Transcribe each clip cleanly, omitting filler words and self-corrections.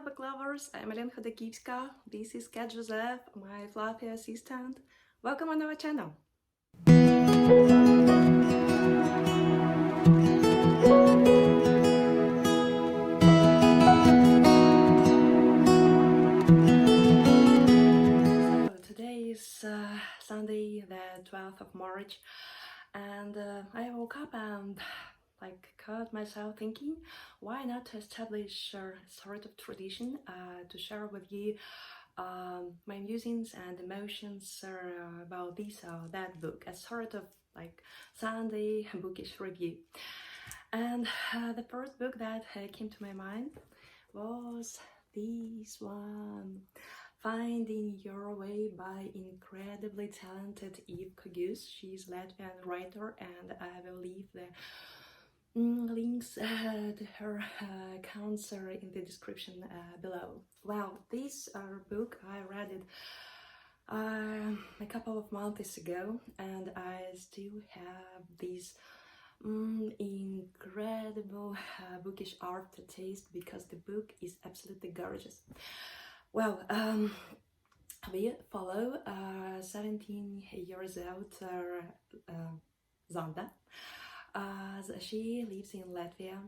book lovers, I'm Elena Chodakivska. This is Kat Joseph, my fluffy assistant. Welcome on our channel. So today is Sunday, the 12th of March, and I woke up and caught myself thinking, why not establish a sort of tradition to share with you my musings and emotions about this or that book, a sort of Sunday bookish review. And the first book that came to my mind was this one, Finding Your Way by incredibly talented Eve Kogus. She's a Latvian writer, and I will leave the links to her accounts in the description below. Well, this book, I read it a couple of months ago, and I still have this incredible bookish aftertaste because the book is absolutely gorgeous. Well, we follow 17 years old Zanda. She lives in Latvia.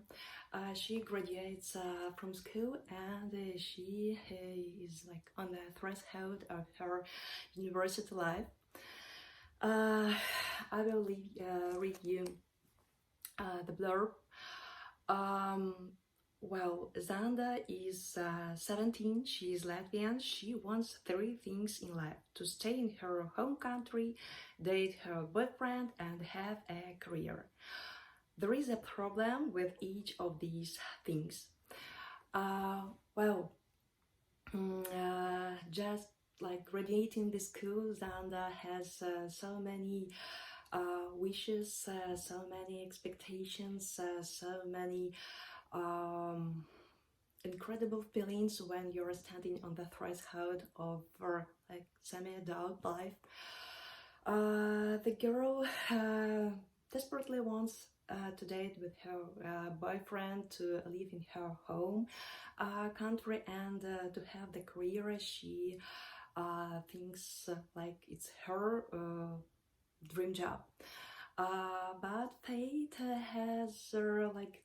She graduates from school, and she is on the threshold of her university life. I will read you the blurb. Well, Zanda is 17, she is Latvian. She wants 3 things in life: to stay in her home country, date her boyfriend, and have a career. There is a problem with each of these things. Just graduating the school, Zanda has so many wishes, so many expectations, so many incredible feelings when you're standing on the threshold of semi-adult life. The girl desperately wants to date with her boyfriend, to live in her home country, and to have the career she thinks it's her dream job. But fate has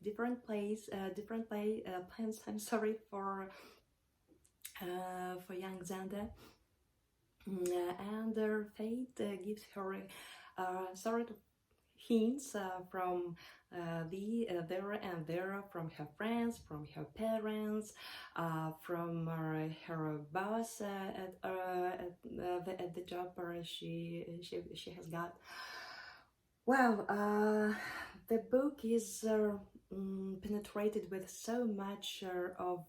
different plans. I'm sorry for young Xander, and fate gives her sort of hints from there and there, from her friends, from her parents, from her boss at the job where she has got. Well, the book is penetrated with so much of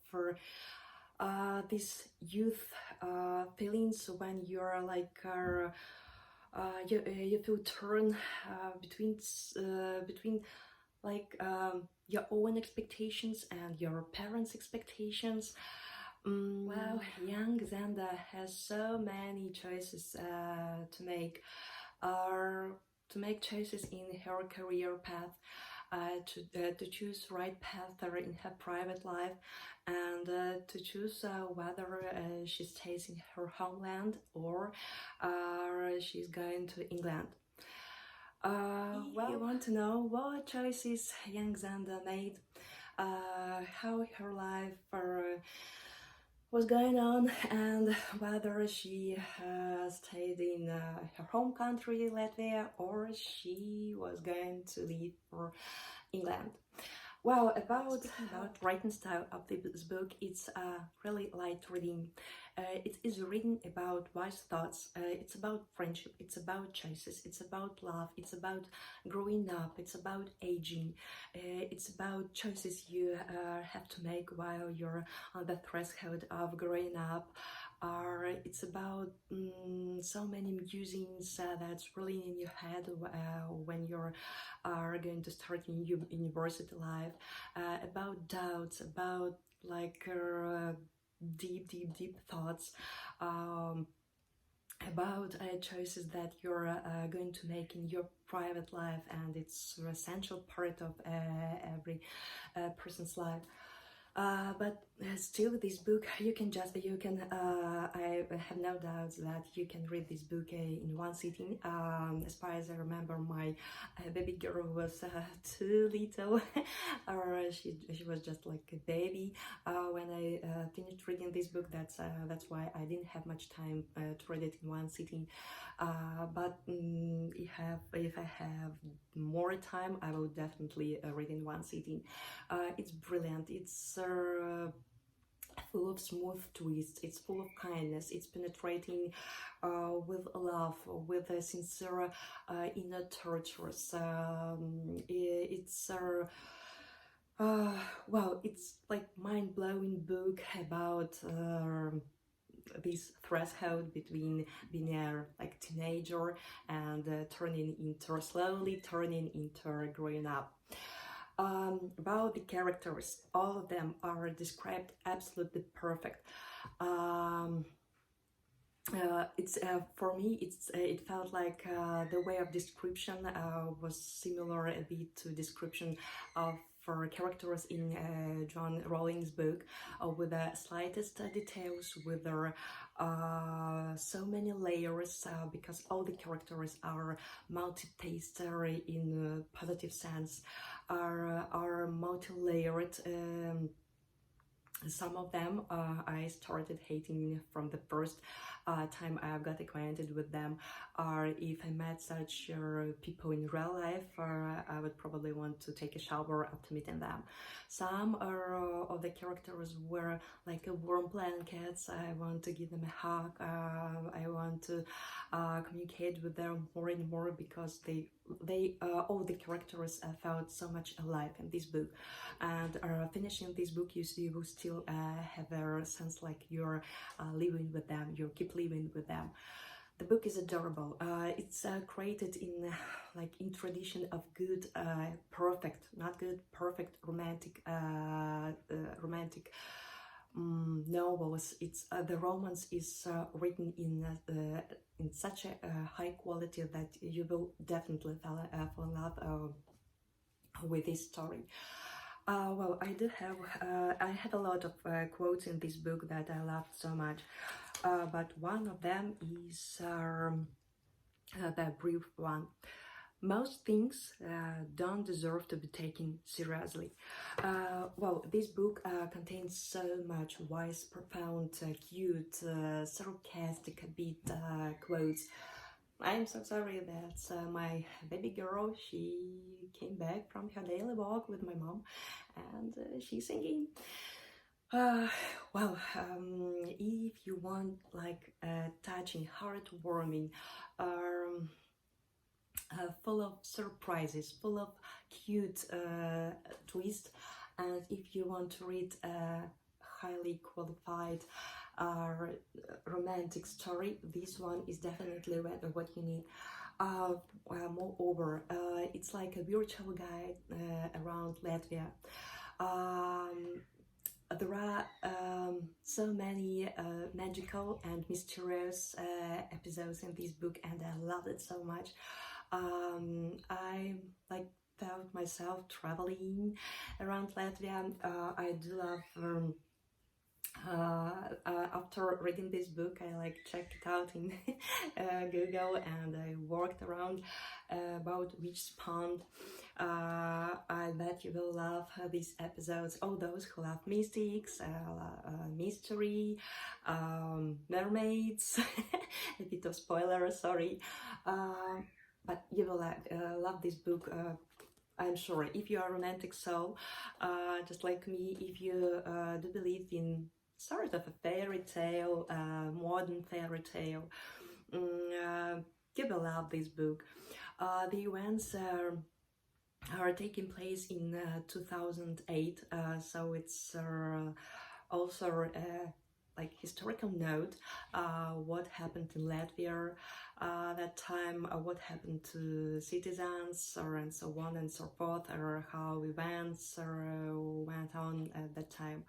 this youth feelings when you're you feel torn between your own expectations and your parents' expectations. Well, young Xanda has so many choices to make. To make choices in her career path, to choose right path in her private life, and to choose whether she stays in her homeland or she's going to England. Well, you want to know what choices young Xanda made, how her life was going on, and whether she stayed in her home country, Latvia, or she was going to leave for England. Well, about writing style of this book, it's really light reading. It is written about wise thoughts. It's about friendship. It's about choices. It's about love. It's about growing up. It's about aging. It's about choices you have to make while you're on the threshold of growing up. It's about so many musings that's really in your head when you're going to start in university life, about doubts, about deep thoughts, about choices that you're going to make in your private life, and it's an essential part of every person's life. But still, this book I have no doubts that you can read this book in one sitting. As far as I remember, my baby girl was too little, or she was just like a baby when I finished reading this book. That's why I didn't have much time to read it in one sitting. But if I have more time, I will definitely read in one sitting. It's brilliant. It's full of smooth twists. It's full of kindness. It's penetrating with love, with a sincere inner tortures. Wow, it's like mind-blowing book about this threshold between being a like teenager and slowly turning into growing up. About the characters, all of them are described absolutely perfect. It's for me, it felt like the way of description was similar a bit to description of for characters in John Rowling's book, with the slightest details, with their so many layers, because all the characters are multi-taster in a positive sense, are multi-layered. Some of them I started hating from the first time I got acquainted with them, or if I met such people in real life, I would probably want to take a shower after meeting them. Some of the characters were like a warm blankets. I want to give them a hug. I want to communicate with them more and more, because they all the characters felt so much alive in this book. And finishing this book, you will still have a sense like you're living with them, you keep living with them. The book is adorable. It's created in tradition of good, perfect, not good, perfect romantic novels. It's the romance is written in such a high quality that you will definitely fall in love with this story. Well, I have a lot of quotes in this book that I loved so much, but one of them is the brief one. Most things don't deserve to be taken seriously. Well, this book contains so much wise, profound, cute, sarcastic bit quotes. I'm so sorry that my baby girl, she came back from her daily walk with my mom, and she's singing. Well, if you want like touching, heartwarming, full of surprises, full of cute twists, and if you want to read a highly qualified romantic story, this one is definitely what you need. Moreover, it's like a virtual guide around Latvia. There are so many magical and mysterious episodes in this book, and I love it so much. I like felt myself traveling around Latvia. I do love after reading this book, I like checked it out in Google, and I walked around about which pond. I bet you will love these episodes. All those who love mystics, mystery, mermaids, a bit of spoiler, sorry. But you will love this book. I'm sure if you are a romantic soul, just like me, if you do believe in sort of a fairy tale, modern fairy tale, you will love this book. The events are taking place in 2008, so it's also like historical note, what happened in Latvia that time, what happened to citizens, and so on and so forth, or how events went on at that time.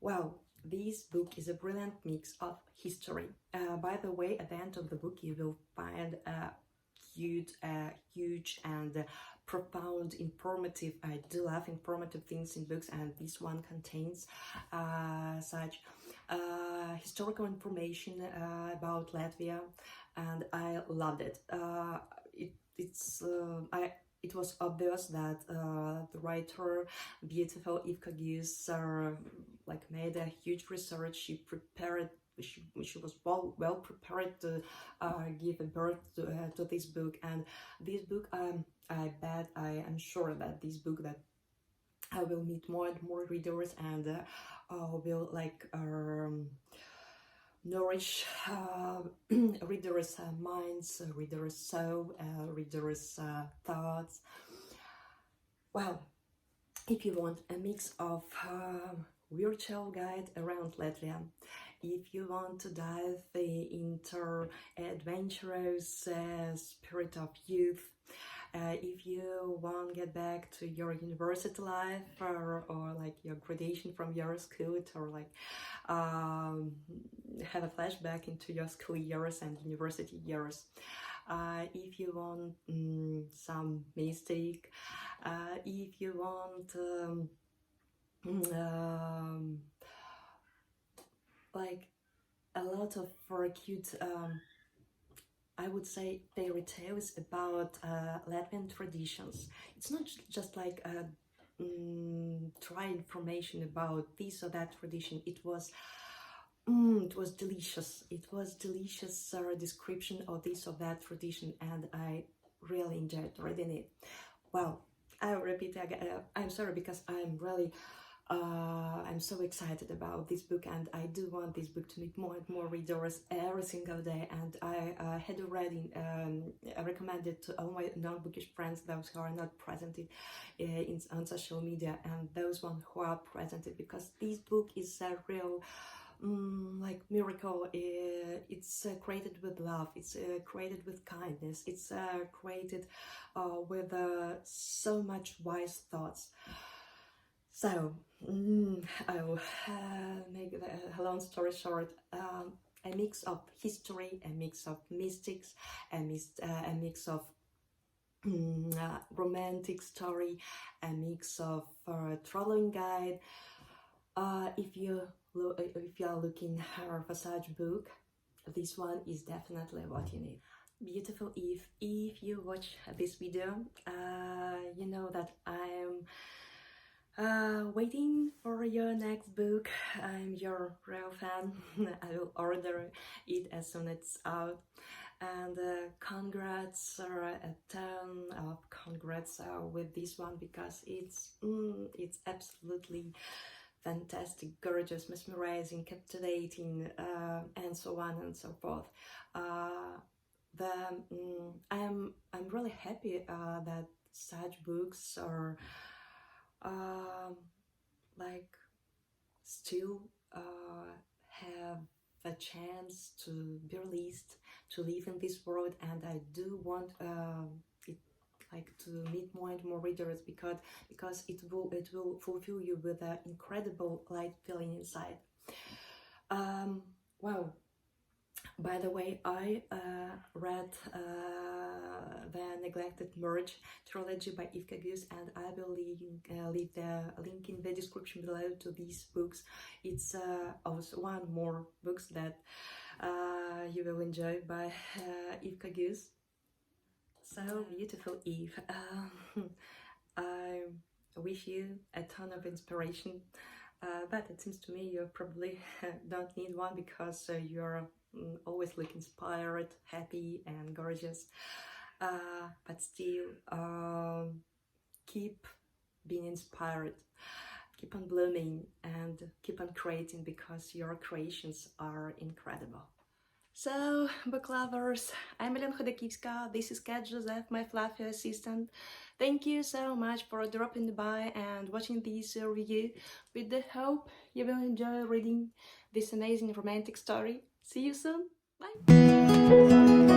Well, this book is a brilliant mix of history. By the way, at the end of the book, you will find a huge and profound, informative. I do love informative things in books, and this one contains such historical information about Latvia, and I loved it. It was obvious that the writer, beautiful Ivka Guse, like made a huge research. She prepared. She was well prepared to give a birth to this book, and this book, I am sure that this book that I will meet more and more readers, and will like nourish readers' minds, readers' soul, readers' thoughts. Well, if you want a mix of virtual guide around Latvia, if you want to dive into adventurous spirit of youth, if you want to get back to your university life, or like your graduation from your school, or like have a flashback into your school years and university years, if you want some mystic, if you want like a lot of cute I would say fairy tales about Latvian traditions. It's not just like try information about this or that tradition. It was delicious. It was delicious description of this or that tradition, and I really enjoyed reading it. Well, I'll repeat again. I'm sorry, because I'm really I'm so excited about this book, and I do want this book to meet more and more readers every single day. And I had already recommended to all my non-bookish friends, those who are not present on social media, and those ones who are present, because this book is a real like miracle. It's created with love, it's created with kindness, it's created with so much wise thoughts. So I'll make the long story short, a mix of history, a mix of mystics, a mix of romantic story, a mix of traveling guide. If you are looking for such book, this one is definitely what you need. Beautiful Eve, if you watch this video, you know that I'm waiting for your next book. I'm your real fan. I will order it as soon as it's out. And congrats, a ton of congrats with this one, because it's absolutely fantastic, gorgeous, mesmerizing, captivating, and so on and so forth. I'm really happy that such books are like still have a chance to be released, to live in this world, and I do want it like to meet more and more readers, because it will fulfill you with an incredible light feeling inside. Wow. By the way, I read the Neglected Merge trilogy by Ivka Guse, and I will leave the link in the description below to these books. It's also one more books that you will enjoy by Ivka Guse. So beautiful, Eve. I wish you a ton of inspiration, but it seems to me you probably don't need one, because you're always look inspired, happy and gorgeous, but still keep being inspired, keep on blooming, and keep on creating, because your creations are incredible. So, book lovers, I'm Elena Chodakivska, this is Kat Joseph, my fluffy assistant. Thank you so much for dropping by and watching this review, with the hope you will enjoy reading this amazing romantic story. See you soon, bye!